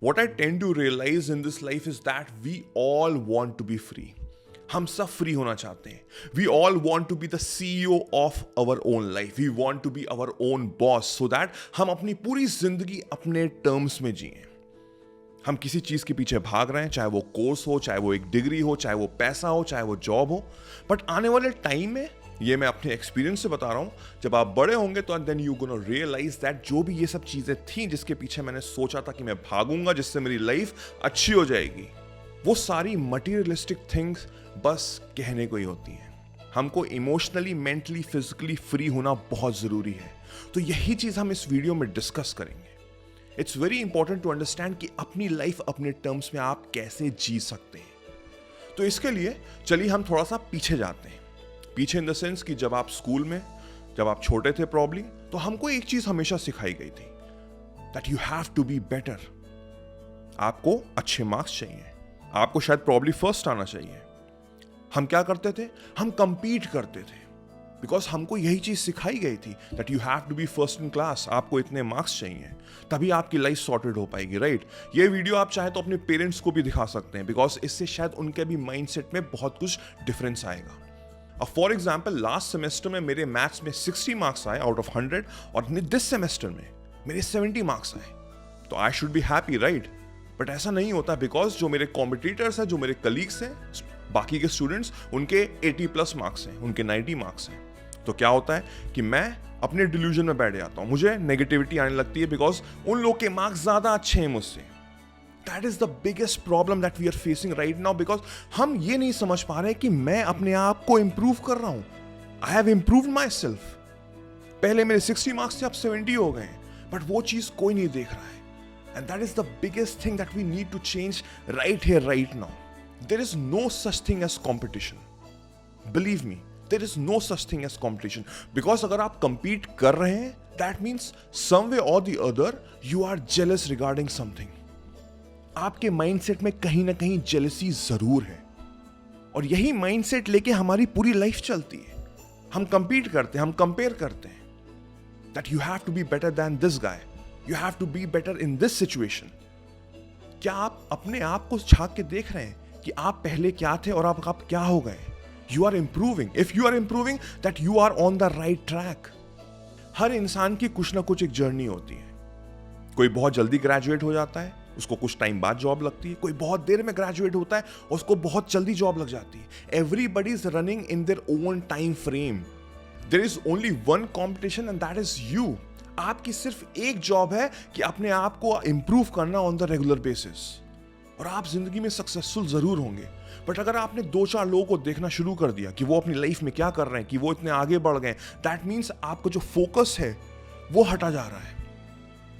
What I tend to realize in this life is that we all want to be free. हम सब free होना चाहते हैं. We all want to be the CEO of our own life. We want to be our own boss so that हम अपनी पूरी जिंदगी अपने टर्म्स में जिएं. हम किसी चीज के पीछे भाग रहे हैं, चाहे वो कोर्स हो, चाहे वो एक डिग्री हो, चाहे वो पैसा हो, चाहे वो जॉब हो. बट आने वाले टाइम में, ये मैं अपने एक्सपीरियंस से बता रहा हूं, जब आप बड़े होंगे तो then you gonna realise that जो भी ये सब चीजें थी जिसके पीछे मैंने सोचा था कि मैं भागूंगा जिससे मेरी लाइफ अच्छी हो जाएगी, वो सारी मटीरियलिस्टिक थिंग्स बस कहने को ही होती हैं. हमको इमोशनली, मेंटली, फिजिकली फ्री होना बहुत जरूरी है. तो यही चीज हम इस वीडियो में डिस्कस करेंगे. It's very important to understand कि अपनी लाइफ अपने टर्म्स में आप कैसे जी सकते हैं. तो इसके लिए चलिए हम थोड़ा सा पीछे जाते हैं. पीछे इन द सेंस कि जब आप स्कूल में, जब आप छोटे थे प्रॉब्ली, तो हमको एक चीज हमेशा सिखाई गई थी, that you have to be better. आपको अच्छे मार्क्स चाहिए, आपको शायद प्रॉब्ली फर्स्ट आना चाहिए. हम क्या करते थे? हम कंपीट करते थे, बिकॉज हमको यही चीज सिखाई गई थी that you have to be first in class. आपको इतने मार्क्स चाहिए, तभी आपकी लाइफ सॉर्टेड हो पाएगी, राइट? ये वीडियो आप चाहे तो अपने पेरेंट्स को भी दिखा सकते हैं, बिकॉज इससे शायद उनके भी माइंडसेट में बहुत कुछ डिफरेंस आएगा. अब फॉर एग्जाम्पल, लास्ट सेमेस्टर में मेरे मैथ्स में 60 मार्क्स आए आउट ऑफ 100, और दिस सेमेस्टर में मेरे 70 मार्क्स आए. तो I should be happy, right? But ऐसा नहीं होता, बिकॉज जो मेरे कॉम्पिटिटर्स हैं, जो मेरे कलीग्स हैं, बाकी के स्टूडेंट्स, उनके 80+ मार्क्स हैं, उनके 90 मार्क्स हैं. तो क्या होता है कि मैं अपने डिल्यूजन में बैठ जाता हूं, मुझे नेगेटिविटी आने लगती है, बिकॉज उन लोग के मार्क्स ज्यादा अच्छे हैं मुझसे. That is the biggest problem that we are facing right now, because हम ये नहीं समझ पा रहे कि मैं अपने आप को इंप्रूव कर रहा हूं. I have improved my self. पहले मेरे 60 मार्क्स थे, अब 70 हो गए, बट वो चीज कोई नहीं देख रहा है. And that is the biggest thing that we need to change right here, right now. There is no such thing as competition. Believe me, there is no such thing as competition. Because अगर आप compete कर रहे हैं, that means some way or the other you are jealous regarding something. आपके mindset में कहीं ना कहीं jealousy जरूर है, और यही mindset लेके हमारी पूरी लाइफ चलती है. हम compete करते हैं, हम compare करते हैं, that you have to be better than this guy. You have to be better in this situation. क्या आप अपने आप को झांक के देख रहे हैं कि आप पहले क्या थे और आप क्या हो गए? You are improving. If you are improving, that you are on the right track. हर इंसान की कुछ ना कुछ एक जर्नी होती है. कोई बहुत जल्दी ग्रेजुएट हो जाता है, उसको कुछ टाइम बाद जॉब लगती है. कोई बहुत देर में ग्रेजुएट होता है, उसको बहुत जल्दी जॉब लग जाती है. Everybody is running in their own time frame. There is only one competition and that is you. आपकी सिर्फ एक जॉब है कि अपने आप को इंप्रूव करना ऑन द रेगुलर बेसिस, और आप जिंदगी में सक्सेसफुल जरूर होंगे. बट अगर आपने 2-4 लोगों को देखना शुरू कर दिया कि वो अपनी लाइफ में क्या कर रहे हैं, कि वो इतने आगे बढ़ गए, दैट मीन्स आपका जो फोकस है वो हटा जा रहा है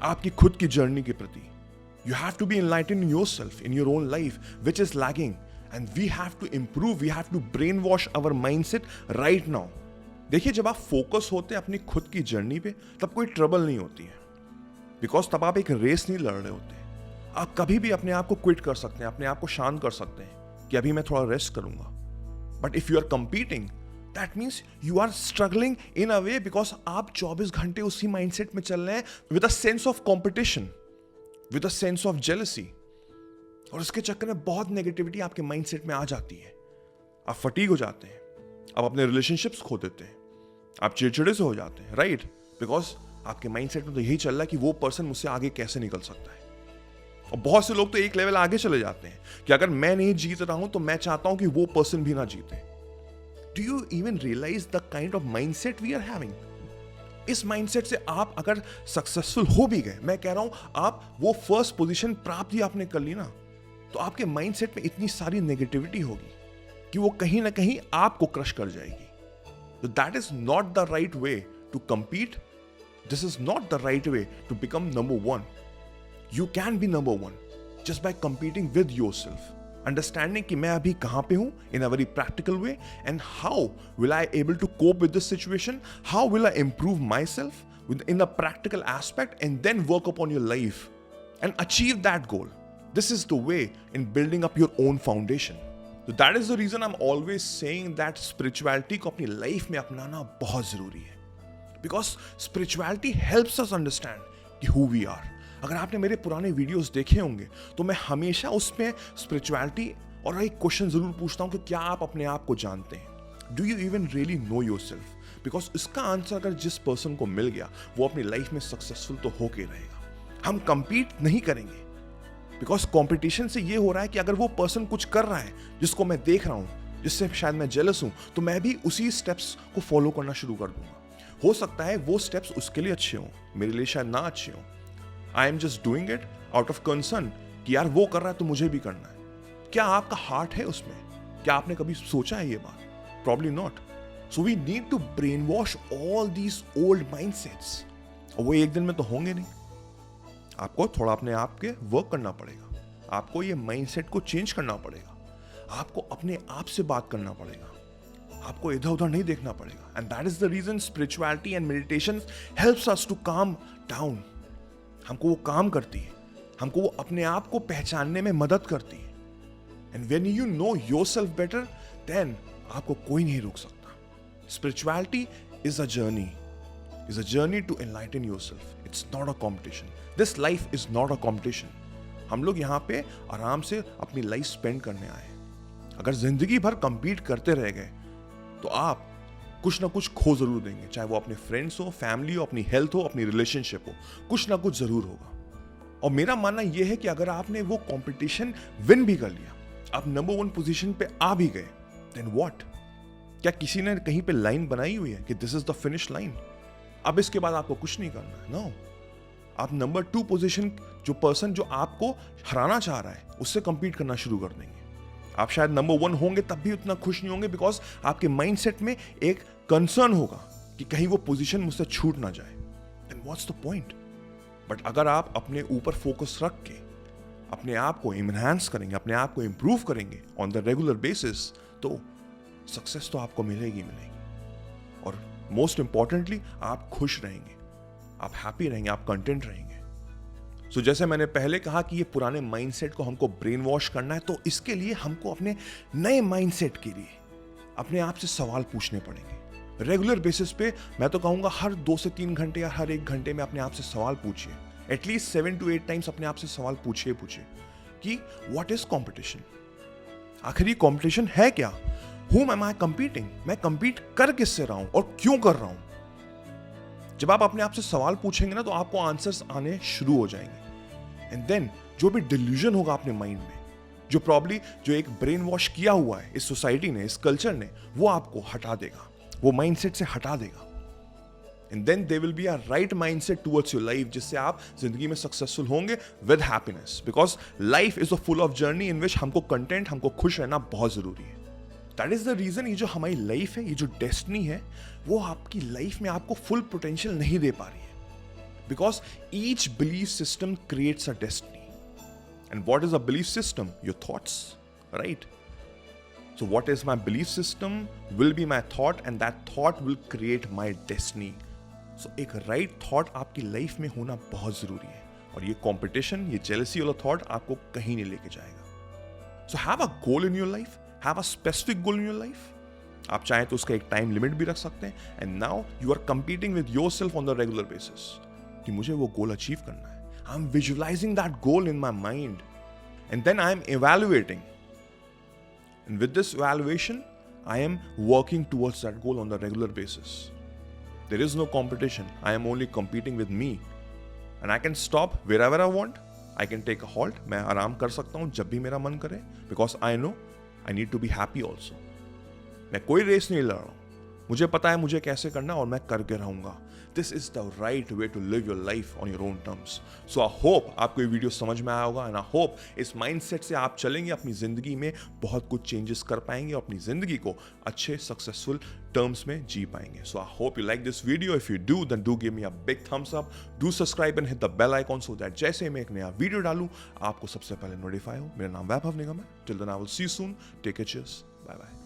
आपकी खुद की जर्नी के प्रति. You have to be enlightened in yourself, in your own life, which is lagging, and we have to improve. We have to brain wash our mindset right now. देखिए, जब आप फोकस होते हैं अपनी खुद की जर्नी पे, तब कोई ट्रबल नहीं होती है, बिकॉज तब आप एक रेस नहीं लड़ रहे होते. आप कभी भी अपने आप को क्विट कर सकते हैं, अपने आप को शांत कर सकते हैं कि अभी मैं थोड़ा रेस्ट करूंगा. But if you are competing, that means you are struggling in a way, because आप 24 घंटे उसी माइंडसेट में चल रहे हैं, with a sense of competition, with a sense of jealousy. और इसके चक्कर में बहुत नेगेटिविटी आपके माइंडसेट में आ जाती है. आप फटीग हो जाते हैं, आप अपने रिलेशनशिप्स खो देते हैं, आप चिड़चिड़े से हो जाते हैं, राइट? बिकॉज आपके माइंडसेट में तो यही चल रहा है कि वो पर्सन मुझसे आगे कैसे निकल सकता है. और बहुत से लोग तो एक लेवल आगे चले जाते हैं कि अगर मैं नहीं जीत रहा हूं तो मैं चाहता हूं कि वो पर्सन भी ना जीते. Do you even realise the kind of mindset we are having? इस माइंडसेट से आप अगर सक्सेसफुल हो भी गए, मैं कह रहा हूं आप वो फर्स्ट पोजीशन प्राप्त ही आपने कर ली ना, तो आपके माइंडसेट में इतनी सारी नेगेटिविटी होगी कि वो कहीं ना कहीं आपको क्रश कर जाएगी. तो that is not the right way to compete. This is not the right way to become number one. You can be number one just by competing with yourself. Understanding कि मैं अभी कहाँ पे हूँ in a very practical way, and how will I able to cope with this situation? How will I improve myself in a practical aspect, and then work upon your life and achieve that goal. This is the way in building up your own foundation. So that is the reason I'm always saying that spirituality को अपनी life में अपनाना बहुत जरूरी है. Because spirituality helps us understand who we are. अगर आपने मेरे पुराने वीडियोस देखे होंगे तो मैं हमेशा उसमें स्पिरिचुअलिटी और एक क्वेश्चन जरूर पूछता हूं कि क्या आप अपने आप को जानते हैं? Do you even really no yourself? Because इसका आंसर अगर जिस पर्सन को मिल गया वो अपनी लाइफ में सक्सेसफुल तो होके रहेगा। हम कंपीट नहीं करेंगे बिकॉज कंपटीशन से ये हो रहा है कि अगर वो पर्सन कुछ कर रहा है जिसको मैं देख रहा हूं, जिससे शायद मैं जेलस हूं, तो मैं भी उसी स्टेप्स को फॉलो करना शुरू कर दूंगा। हो सकता है वो स्टेप्स उसके लिए अच्छे हों, मेरे लिए शायद ना अच्छे हों। I am just doing it out of concern कि यार वो कर रहा है तो मुझे भी करना है। क्या आपका हार्ट है उसमें? क्या आपने कभी सोचा है ये बात? Probably not. So we need to brain wash all these old mindsets. और वो एक दिन में तो होंगे नहीं। आपको थोड़ा अपने आप के वर्क करना पड़ेगा। आपको ये माइंडसेट को चेंज करना पड़ेगा। आपको अपने आप से बात करना पड़ेगा। आपको इधर उधर नहीं देखना पड़ेगा। And that is the reason spirituality and meditation helps us to calm down. हमको वो काम करती है, हमको वो अपने आप को पहचानने में मदद करती है। And when you know yourself better, then आपको कोई नहीं रोक सकता। Spirituality is a journey to enlighten yourself. It's not a competition. This life is not a competition. हम लोग यहाँ पे आराम से अपनी लाइफ स्पेंड करने आए। अगर जिंदगी भर कंपीट करते रह गए तो आप कुछ ना कुछ खो जरूर देंगे, चाहे वो अपने फ्रेंड्स हो, फैमिली हो, अपनी हेल्थ हो, अपनी रिलेशनशिप हो, कुछ ना कुछ जरूर होगा। और मेरा मानना यह है कि अगर आपने वो कंपटीशन विन भी कर लिया, आप नंबर 1 पोजीशन पे आ भी गए, देन व्हाट? क्या किसी ने कहीं पे लाइन बनाई हुई है कि this is the finish line? अब इसके बाद आपको कुछ नहीं करना है। नो, आप नंबर 2 पोजीशन, जो पर्सन जो आपको हराना चाह रहा है, उससे कंपीट करना शुरू कर देंगे। आप शायद नंबर 1 होंगे तब भी उतना खुश नहीं होंगे, बिकॉज आपके माइंडसेट में एक कंसर्न होगा कि कहीं वो पोजीशन मुझसे छूट ना जाए। Then what's the point? But अगर आप अपने ऊपर फोकस रख के अपने आप को इनहांस करेंगे, अपने आप को इंप्रूव करेंगे ऑन द रेगुलर बेसिस, तो सक्सेस तो आपको मिलेगी। और मोस्ट इंपॉर्टेंटली आप खुश रहेंगे, आप हैप्पी रहेंगे, आप कंटेंट रहेंगे। सो जैसे मैंने पहले कहा कि ये पुराने माइंडसेट को हमको ब्रेन वॉश करना है, तो इसके लिए हमको अपने नए माइंडसेट के लिए अपने आप से सवाल पूछने पड़ेंगे। रेगुलर बेसिस पे मैं तो कहूंगा हर 2 से 3 घंटे या हर 1 घंटे में अपने आप से सवाल पूछिए। एटलीस्ट 7 to 8 टाइम्स अपने आप से सवाल पूछिए कि व्हाट इज कॉम्पिटिशन? आखिर ये कॉम्पिटिशन है क्या? Whom am I competing? मैं कंपीट कर किससे रहा हूं और क्यों कर रहा हूं? जब आप अपने आप से सवाल पूछेंगे ना, तो आपको आंसर्स आने शुरू हो जाएंगे। एंड देन जो भी डिल्यूजन होगा अपने माइंड में, जो एक ब्रेन वॉश किया हुआ है इस सोसाइटी ने, इस कल्चर ने, वो आपको हटा देगा, वो माइंडसेट से हटा देगा। And then they will be a right mindset towards your life, जिससे आप जिंदगी में सक्सेसफुल होंगे with happiness. Because life is a full of journey in which हमको कंटेंट, हमको खुश रहना बहुत जरूरी है। दैट इज द रीजन ये जो हमारी लाइफ है, ये जो डेस्टिनी है, वो आपकी लाइफ में आपको फुल पोटेंशियल नहीं दे पा रही है। Because each belief system creates a destiny. And what is a belief system? Your thoughts, right? So what is my belief system will be my thought, and that thought will create my destiny. So एक right thought आपकी life में होना बहुत जरूरी है, और ये competition, ये jealousy वाला thought आपको कहीं नहीं लेके जाएगा। So have a goal in your life, have a specific goal in your life. आप चाहें तो उसका एक टाइम लिमिट भी रख सकते हैं। And now you are competing with yourself on the regular basis कि मुझे वो गोल अचीव करना है। I'm visualizing that goal in my mind, and then I am evaluating. And with this evaluation, I am working towards that goal on the regular basis. There is no competition. I am only competing with me. And I can stop wherever I want. I can take a halt. मैं आराम कर सकता हूँ जब भी मेरा मन करे. Because I know I need to be happy also. मैं कोई रेस नहीं लड़ रहा हूँ. मुझे पता है मुझे कैसे करना, और मैं करके रहूँगा. This is the right way to live your life on your own terms. So I hope आपको ये वीडियो समझ में आया होगा, and I hope इस माइंडसेट से आप चलेंगे, अपनी जिंदगी में बहुत कुछ चेंजेस कर पाएंगे और अपनी जिंदगी को अच्छे सक्सेसफुल टर्म्स में जी पाएंगे. So I hope you like this video. If you do, then do give me a big thumbs up. Do subscribe and hit the bell icon so that जैसे मैं एक नया वीडियो डालूं आपको सबसे पहले नोटिफाई हो. मेरा नाम वैभव निगम है. Till then I will see you soon. Take care. Cheers. Bye bye.